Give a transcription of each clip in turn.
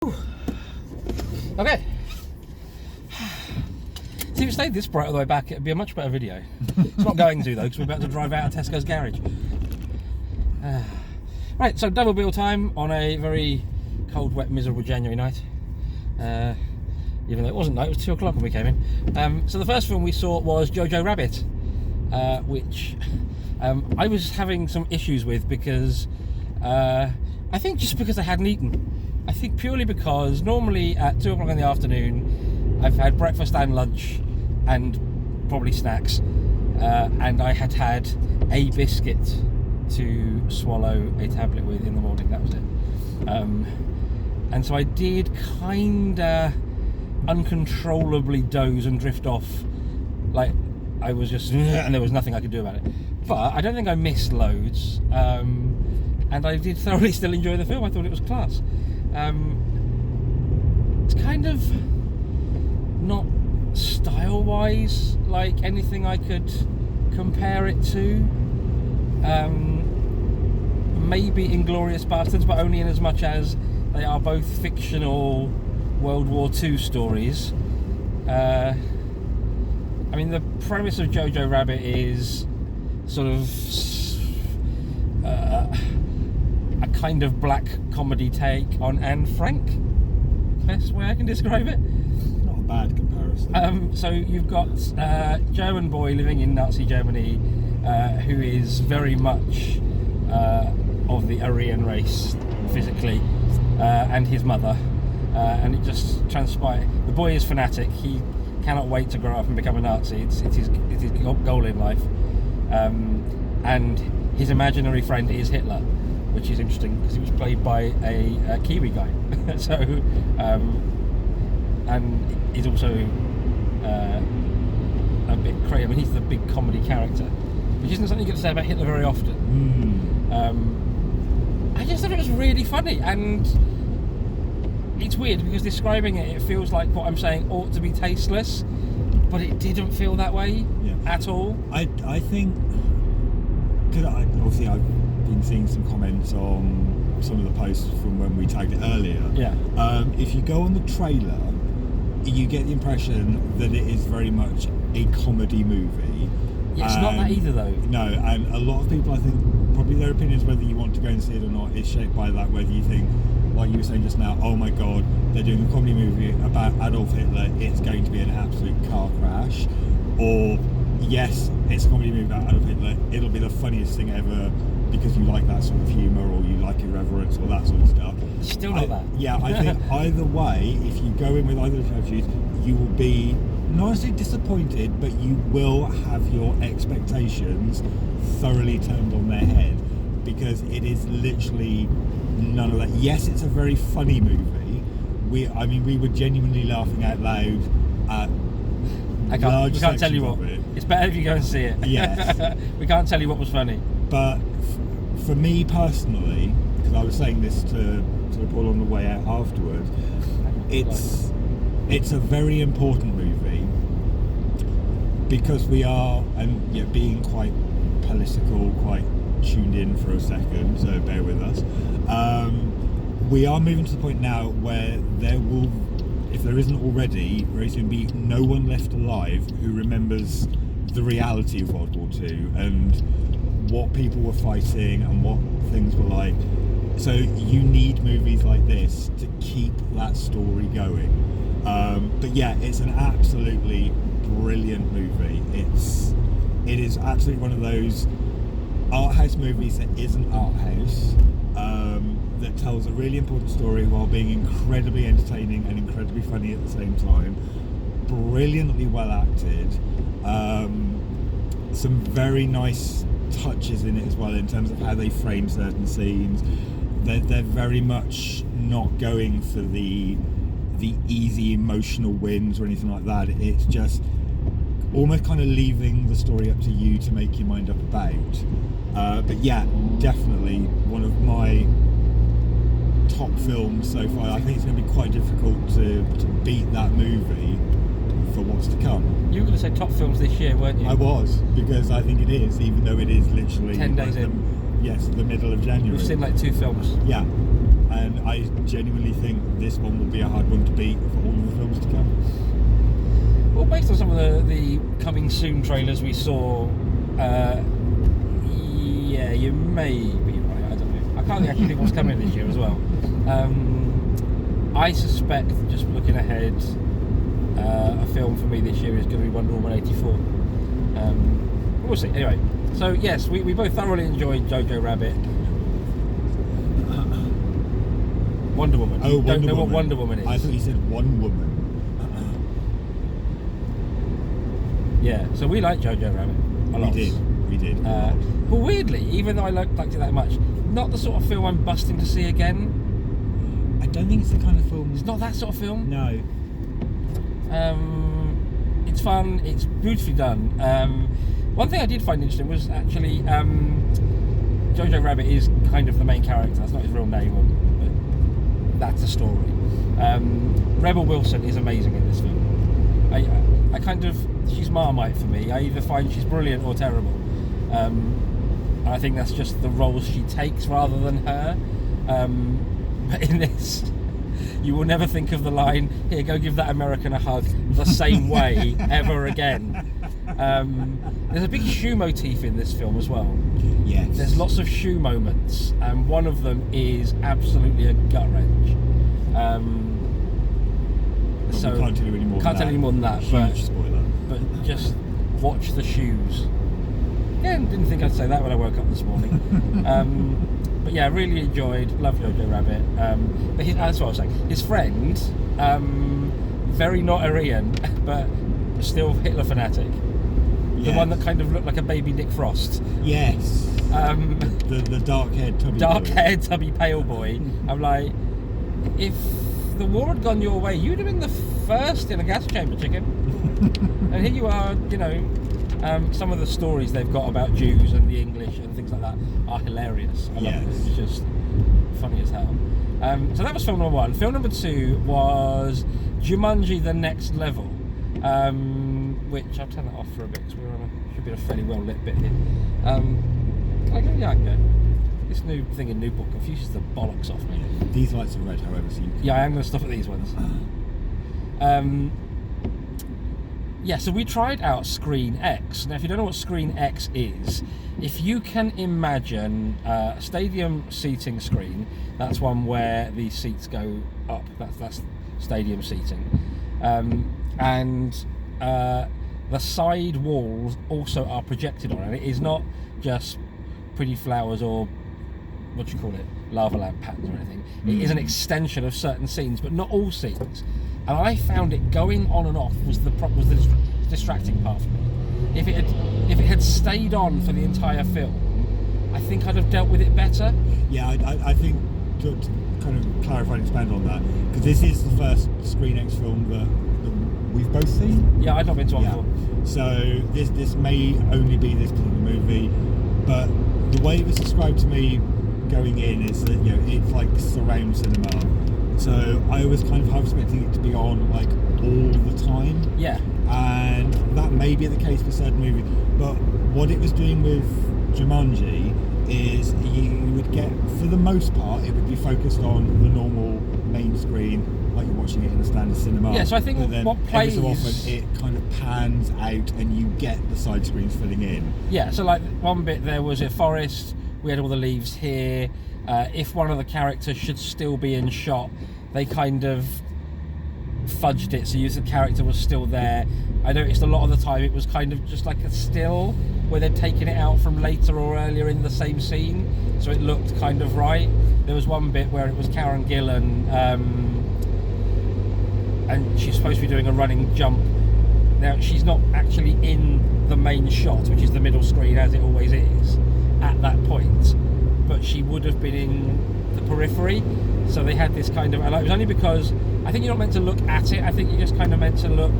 Okay. See, if it stayed this bright all the way back, it'd be a much better video. It's not going to, though, because we're about to drive out of Tesco's garage. Right, so double bill time on a very cold, wet, miserable January night. Even though it wasn't night, it was 2 o'clock when we came in. So the first film we saw was Jojo Rabbit, which I was having some issues with because I think just because I hadn't eaten. I think purely because normally at 2 o'clock in the afternoon I've had breakfast and lunch and probably snacks, and I had had a biscuit to swallow a tablet with in the morning. That was it. And so I did kinda uncontrollably doze and drift off, like I was just and there was nothing I could do about it. But I don't think I missed loads, and I did thoroughly still enjoy the film. I thought it was class. It's kind of not style-wise like anything I could compare it to. Maybe Inglourious Bastards, but only in as much as they are both fictional World War II stories. I mean, the premise of Jojo Rabbit is sort of a kind of black comedy take on Anne Frank. Best way I can describe it. Not a bad comparison. So you've got a German boy living in Nazi Germany who is very much of the Aryan race physically, and his mother, and it just transpires. The boy is fanatic. He cannot wait to grow up and become a Nazi. It's his goal in life, and his imaginary friend is Hitler, which is interesting because he was played by a Kiwi guy. So, and he's also a bit crazy. I mean, he's the big comedy character, which isn't something you get to say about Hitler very often. I just thought it was really funny, and it's weird because describing it, it feels like what I'm saying ought to be tasteless, but it didn't feel that way at all. I think, because obviously I've been seeing some comments on some of the posts from when we tagged it earlier. Yeah. If you go on the trailer, you get the impression that it is very much a comedy movie. Yeah, it's not that either, though. No, and a lot of people, I think, probably their opinions whether you want to go and see it or not is shaped by that. Whether you think, like you were saying just now, oh my god, they're doing a comedy movie about Adolf Hitler, it's going to be an absolute car crash, or yes, it's a comedy movie about Adolf Hitler, it'll be the funniest thing ever because you like that sort of humour, or you like irreverence, or that sort of stuff. Still not that. Yeah, I think either way, if you go in with either of those attitudes, you will be not necessarily disappointed, but you will have your expectations thoroughly turned on their head, because it is literally none of that. Yes, it's a very funny movie. We were genuinely laughing out loud at we can't tell you what. It's better if you go and see it. Yes. We can't tell you what was funny. But for me personally, because I was saying this to Paul on the way out afterwards, it's a very important movie because we are, and being quite political, quite tuned in for a second, so bear with us. We are moving to the point now where there will, if there isn't already, very soon be no one left alive who remembers the reality of World War II and what people were fighting and what things were like. So you need movies like this to keep that story going. But yeah, it's an absolutely brilliant movie. It is absolutely one of those art house movies that isn't art house, that tells a really important story while being incredibly entertaining and incredibly funny at the same time. Brilliantly well acted. Some very nice touches in it as well in terms of how they frame certain scenes. They're very much not going for the easy emotional wins or anything like that. It's just almost kind of leaving the story up to you to make your mind up about. But yeah, definitely one of my top films so far. I think it's going to be quite difficult to beat that movie for what's to come. You were going to say top films this year, weren't you? I was, because I think it is, even though it is literally 10 days in. Yes, the middle of January. We've seen like 2 films. Yeah. and I genuinely think this one will be a hard one to beat for all of the films to come. Well, based on some of the coming soon trailers we saw, yeah, you may be right. I don't know. I can't actually think what's coming this year as well. I suspect, just looking ahead, a film for me this year is going to be Wonder Woman 84. We'll see. Anyway, so yes, we both thoroughly enjoyed Jojo Rabbit. Wonder Woman. Oh, Don't know what Wonder Woman is. I thought you said one woman. Yeah, so we like Jojo Rabbit a lot. We did. But weirdly, even though I liked it that much, not the sort of film I'm busting to see again. I don't think it's the kind of film. It's not that sort of film. No. It's fun. It's beautifully done. One thing I did find interesting was actually Jojo Rabbit is kind of the main character. That's not his real name, but that's the story. Rebel Wilson is amazing in this film. I kind of, she's Marmite for me. I either find she's brilliant or terrible. I think that's just the roles she takes rather than her. But in this, you will never think of the line, "Here, go give that American a hug," the same way ever again. There's a big shoe motif in this film as well. Yes. There's lots of shoe moments, and one of them is absolutely a gut wrench. So we can't tell you any more. Can't tell you any more than that. Huge spoiler. But just watch the shoes. Yeah, didn't think I'd say that when I woke up this morning. But yeah, really enjoyed. Love Jojo Rabbit. But that's what I was saying. His friend, very not Aryan, but still Hitler fanatic. Yes. The one that kind of looked like a baby Nick Frost. Yes. The dark-haired tubby boy. Dark-haired tubby pale boy. I'm like, if the war had gone your way, you'd have been the first in a gas chamber, chicken. And here you are, you know. Some of the stories they've got about Jews and the English and things like that are hilarious. I love it. It's just funny as hell. So that was film number one. Film number two was Jumanji: The Next Level, which I'll turn that off for a bit because should be a fairly well lit bit here. Can I go? Yeah, I can go. This new thing in Newport confuses the bollocks off me. These lights are red, however, so you can... Yeah, I am going to stop at these ones. Yeah, so we tried out Screen X. Now, if you don't know what Screen X is, if you can imagine a stadium seating screen, that's one where the seats go up. That's stadium seating. And the side walls also are projected on, and it is not just pretty flowers or what do you call it, lava lamp patterns or anything. It is an extension of certain scenes, but not all scenes. And I found it going on and off was the distracting part for me. If it had stayed on for the entire film, I think I'd have dealt with it better. Yeah, I think to kind of clarify and expand on that, because this is the first Screen X film that we've both seen. Yeah, I'd not been to one before. So this may only be this particular movie, but the way it was described to me going in is that, you know, it's like surround cinema. So I was kind of half expecting it to be on like all the time. Yeah. And that may be the case for certain movies. But what it was doing with Jumanji is you would get, for the most part, it would be focused on the normal main screen, like you're watching it in a standard cinema. Yeah, so I think but then what plays... every so often it kind of pans out and you get the side screens filling in. Yeah, so like one bit there was a forest, we had all the leaves here. If one of the characters should still be in shot, they kind of fudged it so the character was still there. I noticed a lot of the time it was kind of just like a still where they'd taken it out from later or earlier in the same scene, so it looked kind of right. There was one bit where it was Karen Gillan, and she's supposed to be doing a running jump. Now she's not actually in the main shot, which is the middle screen as it always is at that point, but she would have been in the periphery. So they had this kind of, and it was only because I think you're not meant to look at it. I think you're just kind of meant to look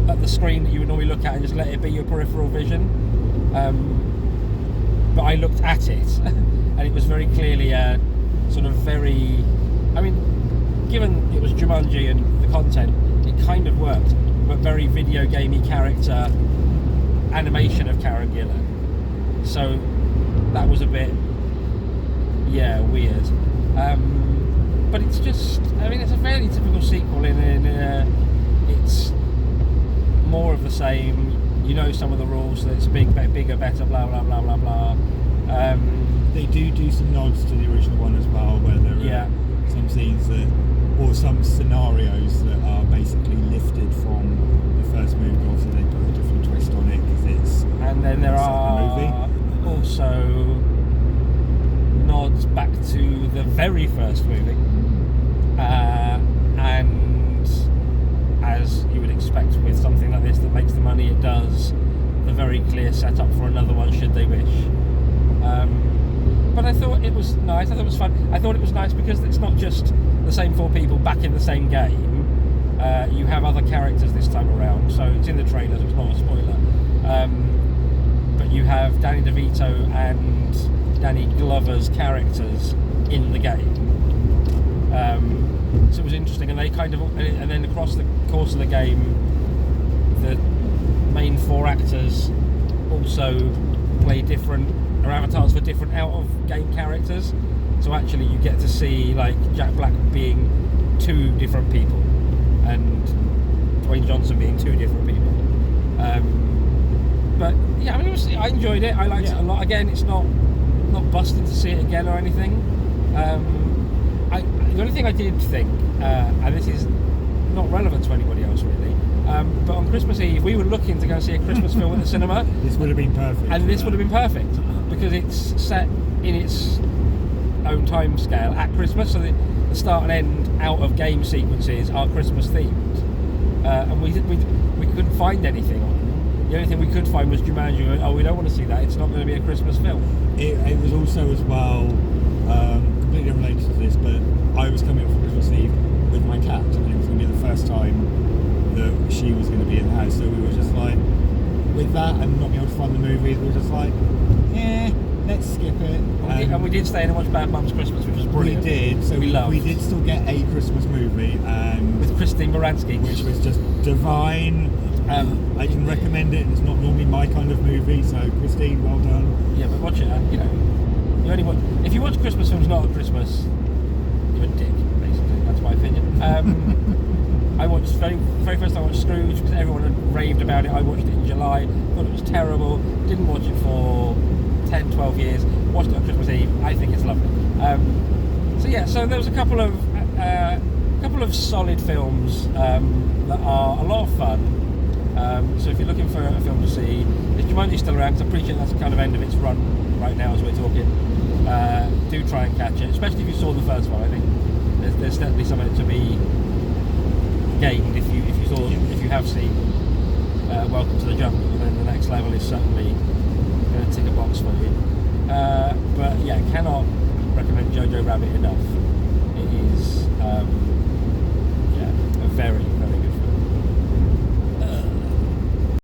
at the screen that you would normally look at and just let it be your peripheral vision. But I looked at it, and it was very clearly a sort of very, I mean, given it was Jumanji and the content, it kind of worked, but very video gamey character animation of Karen Gillan. So that was a bit, yeah, weird. but it's just, I mean, it's a fairly typical sequel in it's more of the same. You know some of the rules, that it's bigger, better, blah blah blah blah blah. They do some nods to the original one as well, where there are some scenes or some scenarios that are basically lifted from the first movie. Obviously, they put a different twist on it because it's. And then there are also nods back to the very first movie, and as you would expect with something like this that makes the money it does, the very clear setup for another one should they wish. But I thought it was nice. I thought it was fun. I thought it was nice because it's not just the same 4 people back in the same game. You have other characters this time around, so it's in the trailer, so it's not a spoiler. But you have Danny DeVito and Danny Glover's characters in the game. So it was interesting, and they and then across the course of the game, the main 4 actors also play are avatars for different out-of-game characters. So actually you get to see like Jack Black being 2 different people and Dwayne Johnson being 2 different people. But yeah, I mean, I enjoyed it. I liked it a lot. Again, it's not busted to see it again or anything. The only thing I did think, and this is not relevant to anybody else really, but on Christmas Eve we were looking to go and see a Christmas film at the cinema. This would have been perfect. And this would have been perfect because it's set in its own time scale at Christmas, so the start and end out of game sequences are Christmas themed, and we couldn't find anything on it. The only thing we could find was Jumanji. Oh, we don't want to see that, it's not going to be a Christmas film. It was also as well completely unrelated to this, but I was coming up for Christmas Eve with my cat, and it was going to be the first time that she was going to be in the house, so we were just like, with that and not being able to find the movies, we were just like, let's skip it. And we did stay in and watch Bad Mum's Christmas, which was brilliant. We did, so we did still get a Christmas movie, and with Christine Baranski, which was just divine. I can recommend it. It's not normally my kind of movie, so Christine, well done. Yeah, but watch it. You only watch, if you watch Christmas films not at Christmas, you're a dick. Basically, that's my opinion. I watched very first time I watched Scrooge because everyone had raved about it. I watched it in July, thought it was terrible, didn't watch it for 10, 12 years, watched it on Christmas Eve. I think it's lovely. So there was a couple of solid films that are a lot of fun. So if you're looking for a film to see, if Jumanji's still around, because I'm pretty sure that's kind of end of its run right now as we're talking, do try and catch it, especially if you saw the first one. I think there's definitely something to be gained if you have seen Welcome to the Jungle, then the next level is certainly going to tick a box for you. But yeah, cannot recommend Jojo Rabbit enough. It is